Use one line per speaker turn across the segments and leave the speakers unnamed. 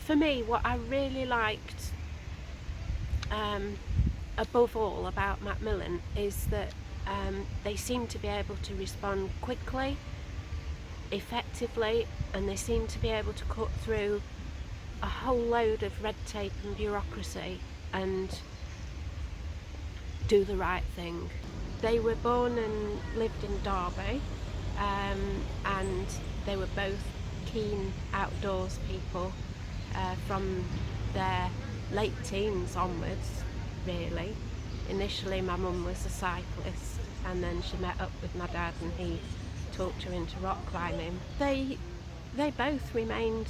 For me, what I really liked above all about Macmillan is that they seem to be able to respond quickly, effectively, and they seem to be able to cut through a whole load of red tape and bureaucracy and do the right thing. They were born and lived in Derby, and they were both keen outdoors people from their late teens onwards, really. Initially my mum was a cyclist, and then she met up with my dad and he talked her into rock climbing. They both remained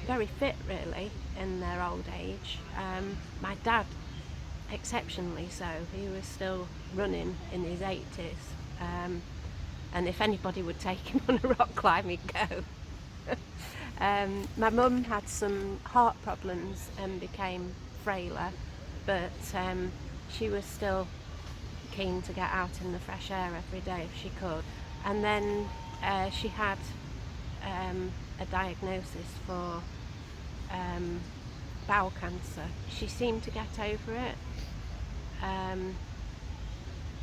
very fit, really, in their old age. My dad, exceptionally so. He was still running in his 80s, and if anybody would take him on a rock climb, he'd go. My mum had some heart problems and became frailer, but she was still keen to get out in the fresh air every day if she could. And then she had a diagnosis for bowel cancer. She seemed to get over it,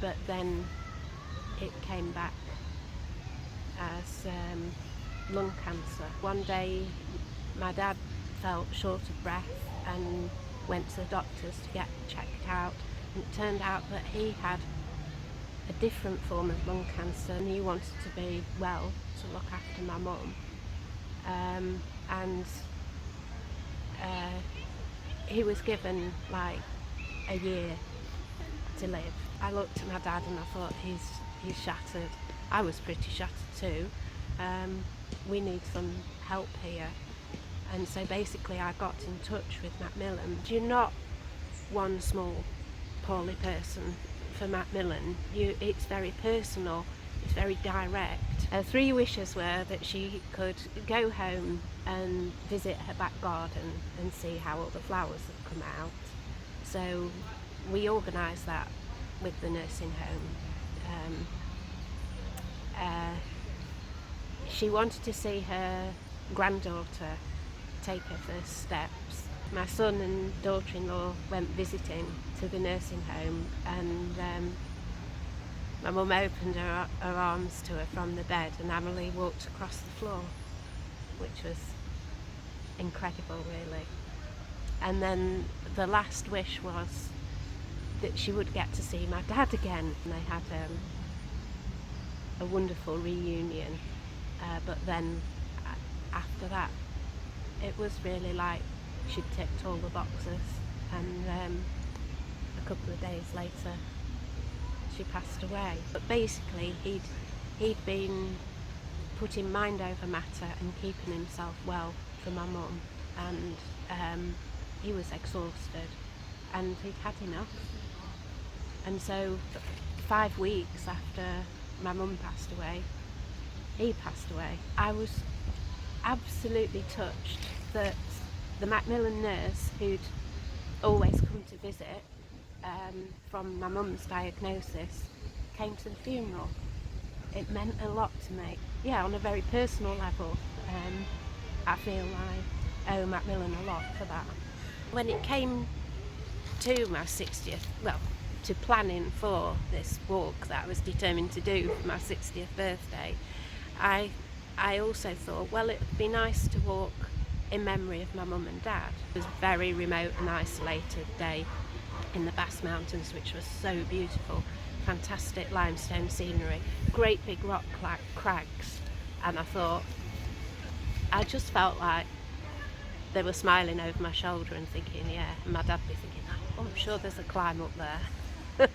but then it came back as lung cancer. One day my dad felt short of breath and went to the doctors to get checked out, and it turned out that he had a different form of lung cancer, and he wanted to be well to look after my mum, and he was given like a year to live. I looked at my dad and I thought, he's shattered. I was pretty shattered too. We need some help here. And so basically I got in touch with Macmillan. You're not one small poorly person for Macmillan. It's very personal, it's very direct. Her three wishes were that she could go home and visit her back garden and see how all the flowers had come out. So we organised that with the nursing home. She wanted to see her granddaughter take her first steps. My son and daughter-in-law went visiting to the nursing home, and my mum opened her arms to her from the bed, and Emily walked across the floor, which was incredible, really. And then the last wish was that she would get to see my dad again. And they had a wonderful reunion, but then after that it was really like she'd ticked all the boxes, and a couple of days later she passed away. But basically he'd been putting mind over matter and keeping himself well for my mum, and he was exhausted and he'd had enough. And so 5 weeks after my mum passed away, he passed away. I was absolutely touched that the Macmillan nurse who'd always come to visit from my mum's diagnosis came to the funeral. It meant a lot to me. Yeah, on a very personal level, I feel I owe Macmillan a lot for that. When it came to my 60th, well, to planning for this walk that I was determined to do for my 60th birthday, I also thought, well, it would be nice to walk in memory of my mum and dad. It was a very remote and isolated day in the Bass Mountains, which was so beautiful. Fantastic limestone scenery, great big rock crags, and I thought, I just felt like they were smiling over my shoulder and thinking, yeah, and my dad be thinking, oh, I'm sure there's a climb up there.